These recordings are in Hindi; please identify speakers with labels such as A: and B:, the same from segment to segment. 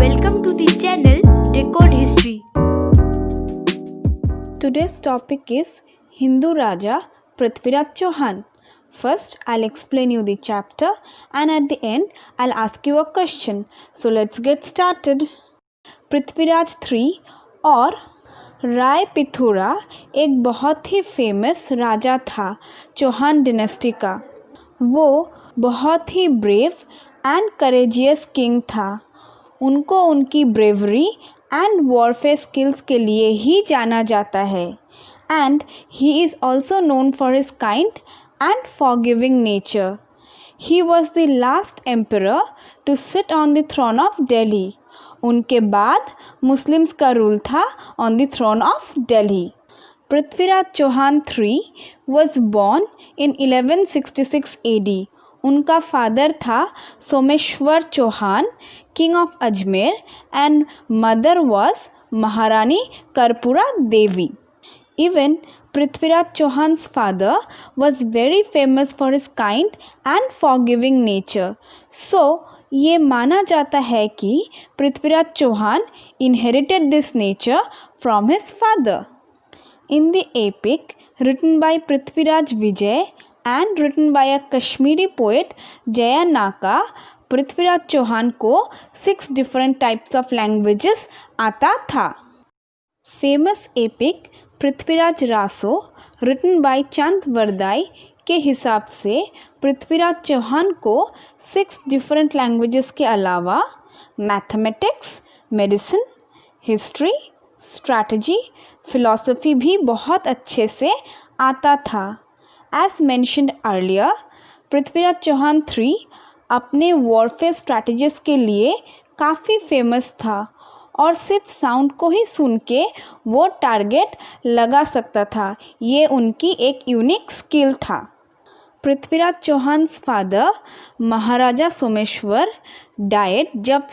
A: Welcome to the channel Decode History.
B: Today's topic is Hindu Raja Prithviraj Chauhan. First, I'll explain you the chapter and at the end, I'll ask you a question. So let's get started. Prithviraj 3 और राय पिथौरा एक बहुत ही फेमस राजा था चौहान डिनेस्टी का। वो बहुत ही ब्रेव एंड करेजियस किंग था। उनको उनकी ब्रेवरी एंड वॉरफेयर स्किल्स के लिए ही जाना जाता है and he is also known for his kind and forgiving nature. He was the last emperor to sit on the throne of Delhi. उनके बाद मुस्लिम्स का रूल था on the throne of Delhi. Prithviraj Chauhan 3 was born in 1166 AD। उनका फादर था Someshwar Chauhan, king of Ajmer, and mother was Maharani Karpura Devi. Even Prithviraj Chauhan's father was very famous for his kind and forgiving nature. So, ये माना जाता है कि Prithviraj Chauhan inherited this nature from his father. In the epic written by Prithviraj Vijay and written by a Kashmiri poet Jaya Naka, Prithviraj Chauhan को 6 different types of languages आता था। Famous epic Prithviraj Raso written by Chand Bardai के हिसाब से पृथ्वीराज चौहान को 6 डिफरेंट लैंग्वेजेस के अलावा mathematics, medicine, history, strategy, philosophy भी बहुत अच्छे से आता था। As mentioned earlier, Prithviraj Chauhan 3 अपने वॉरफेयर स्ट्रैटेजीज के लिए काफ़ी फेमस था और सिर्फ साउंड को ही सुन के वो टारगेट लगा सकता था। ये उनकी एक यूनिक स्किल था। पृथ्वीराज चौहान्स फादर महाराजा सोमेश्वर डाइड जब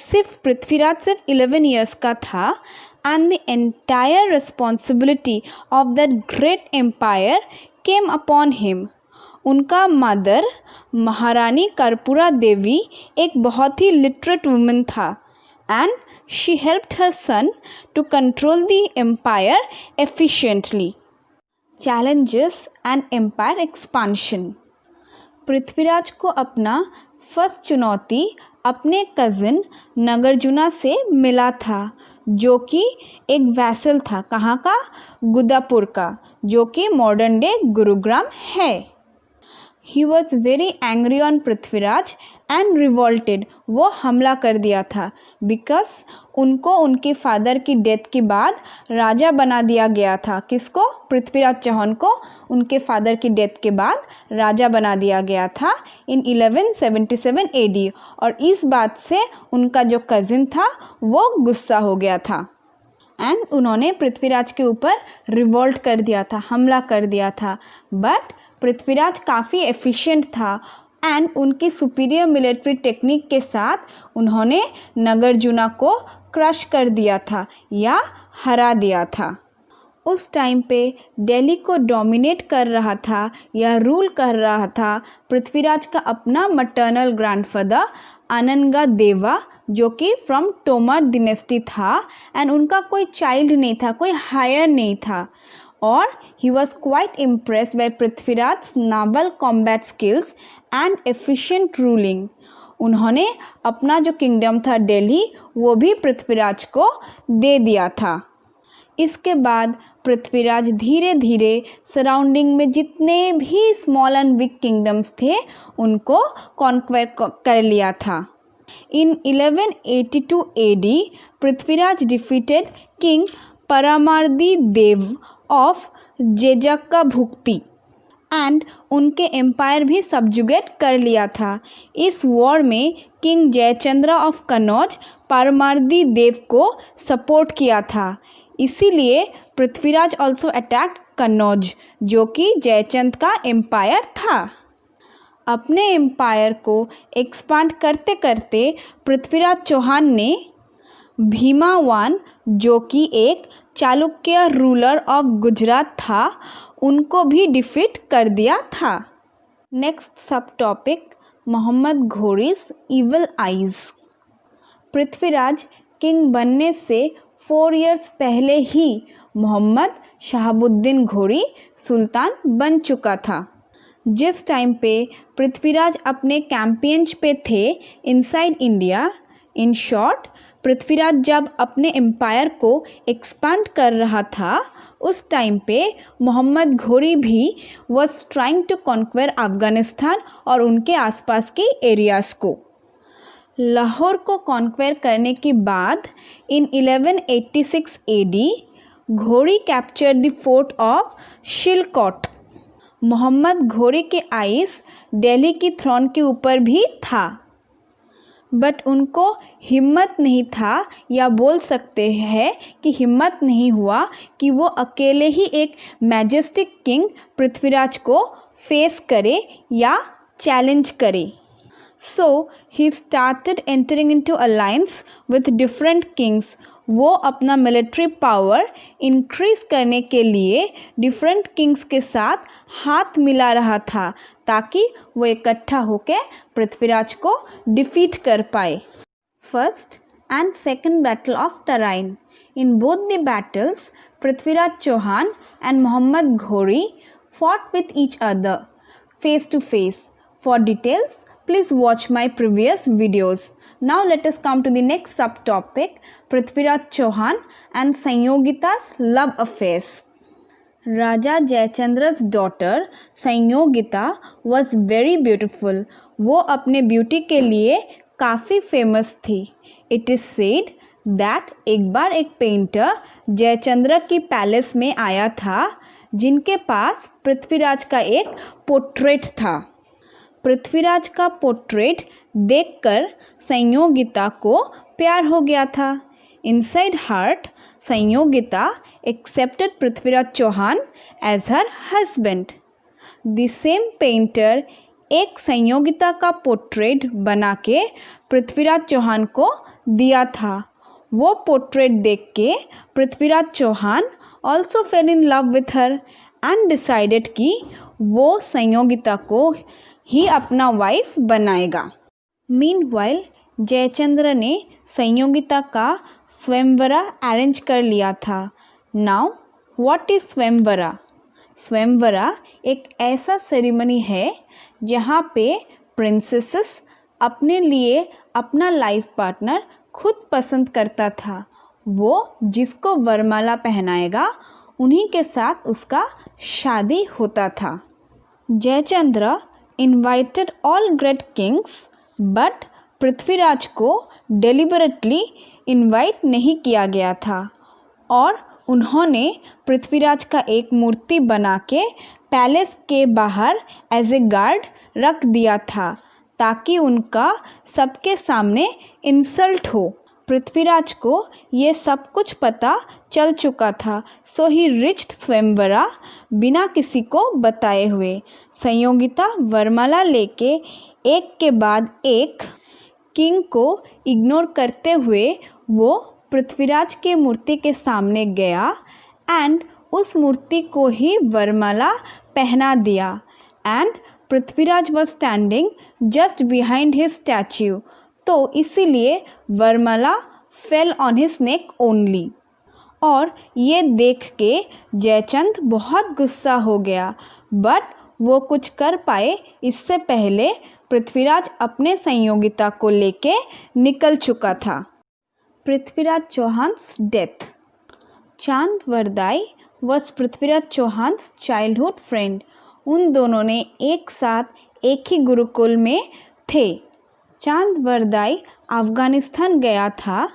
B: पृथ्वीराज सिर्फ 11 ईयर्स का था and the entire responsibility of that great empire came upon him. उनका मदर महारानी कर्पूरा देवी एक बहुत ही लिटरेट वुमन था and she helped her son to control the empire efficiently. Challenges and empire expansion. Prithviraj को अपना फर्स्ट चुनौती अपने कज़िन नागार्जुना से मिला था, जो कि एक वैसल था। कहाँ का? गुदापुर का, जो कि मॉडर्न डे गुरुग्राम है। He was very angry on Prithviraj and revolted. वो हमला कर दिया था बिकॉज उनको उनके फादर की डेथ के बाद राजा बना दिया गया था। किसको? पृथ्वीराज चौहान को उनके फादर की डेथ के बाद राजा बना दिया गया था इन 1177 AD और इस बात से उनका जो कज़िन था वो गुस्सा हो गया था एंड उन्होंने पृथ्वीराज के ऊपर रिवोल्ट कर दिया था, हमला कर दिया था। बट पृथ्वीराज काफ़ी एफिशिएंट था एंड उनकी सुपीरियर मिलिट्री टेक्निक के साथ उन्होंने नागार्जुना को क्रश कर दिया था या हरा दिया था। उस टाइम पे दिल्ली को डोमिनेट कर रहा था या रूल कर रहा था पृथ्वीराज का अपना मटर्नल ग्रैंडफादर अनंगा देवा, जो कि फ्रॉम तोमर डिनेस्टी था एंड उनका कोई चाइल्ड नहीं था, कोई हायर नहीं था और he was quite impressed by Prithviraj novel combat skills and efficient ruling. उन्होंने अपना जो किंगडम था दिल्ली वो भी पृथ्वीराज को दे दिया था। इसके बाद पृथ्वीराज धीरे धीरे सराउंडिंग में जितने भी स्मॉल एंड वीक किंगडम्स थे उनको कॉन्क्वेर कर लिया था। In 1182 AD Prithviraj defeated king Paramardi Dev of Jejakabhukti and उनके एम्पायर भी सबजुगेट कर लिया था। इस वॉर में किंग जयचंद्र ऑफ कन्नौज परमार्दी देव को सपोर्ट किया था, इसीलिए पृथ्वीराज ऑल्सो अटैक्ड कन्नौज, जो कि जयचंद का एम्पायर था। अपने एम्पायर को एक्सपांड करते करते पृथ्वीराज चौहान ने भीमावान, जो कि एक चालुक्य रूलर ऑफ गुजरात था, उनको भी डिफीट कर दिया था। Next subtopic Mohammad Ghori's evil eyes. Prithviraj king बनने से 4 इयर्स पहले ही मोहम्मद शहाबुद्दीन घोरी सुल्तान बन चुका था। जिस टाइम पे पृथ्वीराज अपने कैंपेन्स पे थे inside India, in short Prithviraj जब अपने एम्पायर को एक्सपांड कर रहा था, उस टाइम पे मोहम्मद घोरी भी वॉज ट्राइंग टू कॉन्क्वेर अफगानिस्तान और उनके आसपास के एरियाज़ को। लाहौर को कॉन्क्वेर करने के बाद in 1186 AD Ghori capture the fort of Sialkot. Mohammad Ghori के आइस दिल्ली की थ्रोन के ऊपर भी था, बट उनको हिम्मत नहीं था, या बोल सकते हैं कि हिम्मत नहीं हुआ कि वो अकेले ही एक मैजेस्टिक किंग पृथ्वीराज को फेस करे या चैलेंज करे। So he started entering into alliance with different kings. वो अपना मिलिट्री पावर इंक्रीज करने के लिए डिफरेंट किंग्स के साथ हाथ मिला रहा था ताकि वो इकट्ठा होकर पृथ्वीराज को डिफीट कर पाए। First and second battle of Tarain. In both the battles Prithviraj Chauhan and Mohammad Ghori fought with each other face to face. For details, please watch my previous videos. Now let us come to the next subtopic, Prithviraj Chauhan and Sanyogita's love affairs. Raja जयचंद्र's daughter Sanyogita was very beautiful. वो अपने ब्यूटी के लिए काफ़ी फेमस थी. It is said that एक बार एक पेंटर जयचंद्र की पैलेस में आया था जिनके पास पृथ्वीराज का एक पोर्ट्रेट था। पृथ्वीराज का पोर्ट्रेट देखकर संयोगिता को प्यार हो गया था। Inside heart Sanyogita accepted Prithviraj Chauhan as her husband. The same painter एक संयोगिता का पोर्ट्रेट बना के पृथ्वीराज चौहान को दिया था। वो पोर्ट्रेट देख के Prithviraj Chauhan also fell in love with her and decided कि वो संयोगिता को ही अपना वाइफ बनाएगा। मीनवाइल जयचंद्र ने संयोगिता का स्वयंवरा अरेंज कर लिया था। Now what is swayamvara? Swayamvara एक ऐसा सेरेमनी है जहाँ पे प्रिंसेसेस अपने लिए अपना लाइफ पार्टनर खुद पसंद करता था। वो जिसको वरमाला पहनाएगा उन्हीं के साथ उसका शादी होता था। Jayachandra invited all great Kings, but Prithviraj को डेलिबरेटली इनवाइट नहीं किया गया था और उन्होंने पृथ्वीराज का एक मूर्ति बना के पैलेस के बाहर एज ए गार्ड रख दिया था ताकि उनका सबके सामने इंसल्ट हो। पृथ्वीराज को ये सब कुछ पता चल चुका था, सो ही रिच्ड स्वयंवरा बिना किसी को बताए हुए। संयोगिता वरमाला लेके एक के बाद एक किंग को इग्नोर करते हुए वो पृथ्वीराज के मूर्ति के सामने गया एंड उस मूर्ति को ही वरमाला पहना दिया and Prithviraj was standing just behind his statue, तो इसीलिए वरमाला fell on his neck only. और ये देख के जयचंद बहुत गुस्सा हो गया, बट वो कुछ कर पाए इससे पहले पृथ्वीराज अपने संयोगिता को लेके निकल चुका था। पृथ्वीराज चौहान्स डेथ। चांद वरदाई was Prithviraj Chauhans childhood friend. उन दोनों ने एक साथ एक ही गुरुकुल में थे। चांद वरदाई अफगानिस्तान गया था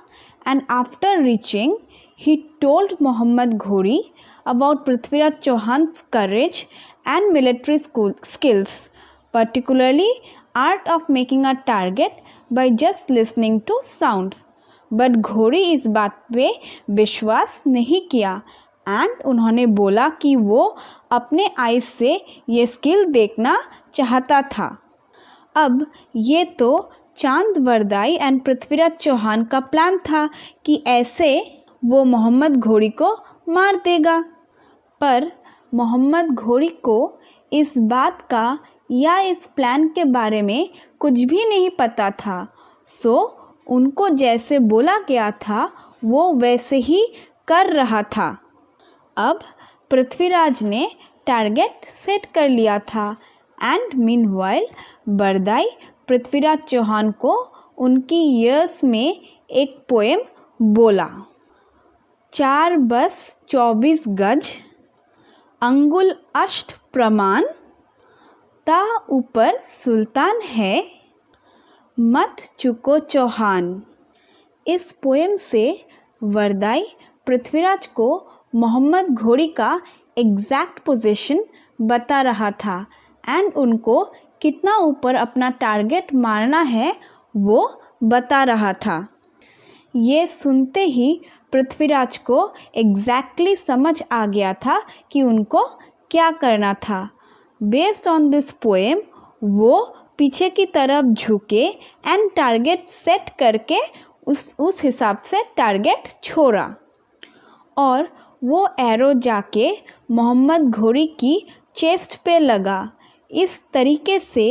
B: and after reaching he told Mohammad Ghori about Prithviraj Chauhan's courage and military skills, particularly art of making a target by just listening to sound. But घोरी इस बात पे विश्वास नहीं किया एंड उन्होंने बोला कि वो अपने आइज से ये स्किल देखना चाहता था। अब ये तो चांद वरदाई एंड पृथ्वीराज चौहान का प्लान था कि ऐसे वो मोहम्मद घोरी को मार देगा, पर मोहम्मद घोरी को इस बात का या इस प्लान के बारे में कुछ भी नहीं पता था। सो उनको जैसे बोला गया था वो वैसे ही कर रहा था। अब पृथ्वीराज ने टारगेट सेट कर लिया था एंड मीनवाइल बरदाई पृथ्वीराज चौहान को उनकी ईयर्स में एक पोएम बोला। 4 बस 24 गज अंगुल अष्ट प्रमाण ता ऊपर सुल्तान है मत चुको चौहान। इस पोएम से बरदाई पृथ्वीराज को मोहम्मद घोरी का एग्जैक्ट पोजीशन बता रहा था एंड उनको कितना ऊपर अपना टारगेट मारना है वो बता रहा था। ये सुनते ही पृथ्वीराज को एग्जैक्टली समझ आ गया था कि उनको क्या करना था। बेस्ड ऑन दिस पोएम वो पीछे की तरफ झुके एंड टारगेट सेट करके उस हिसाब से टारगेट छोड़ा और वो एरो जाके मोहम्मद घोरी की चेस्ट पे लगा। इस तरीके से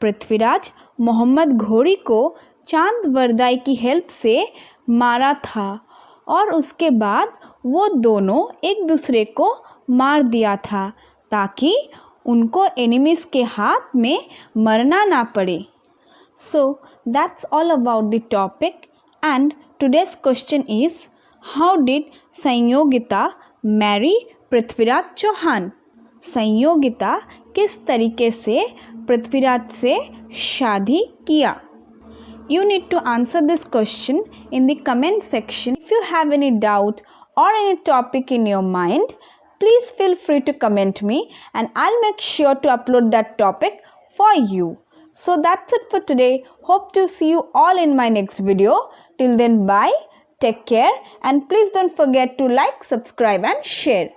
B: पृथ्वीराज मोहम्मद घोरी को चांद बरदाई की हेल्प से मारा था और उसके बाद वो दोनों एक दूसरे को मार दिया था ताकि उनको एनिमीज के हाथ में मरना ना पड़े। So that's all about the topic and today's question is how did Sanyogita marry Prithviraj Chauhan? Sanyogita किस तरीके से पृथ्वीराज से शादी किया? You need to answer this question in the comment section. If you have any doubt or any topic in your mind, please feel free to comment me and I'll make sure to upload that topic for you. So that's it for today. Hope to see you all in my next video. Till then, bye, take care and please don't forget to like, subscribe and share.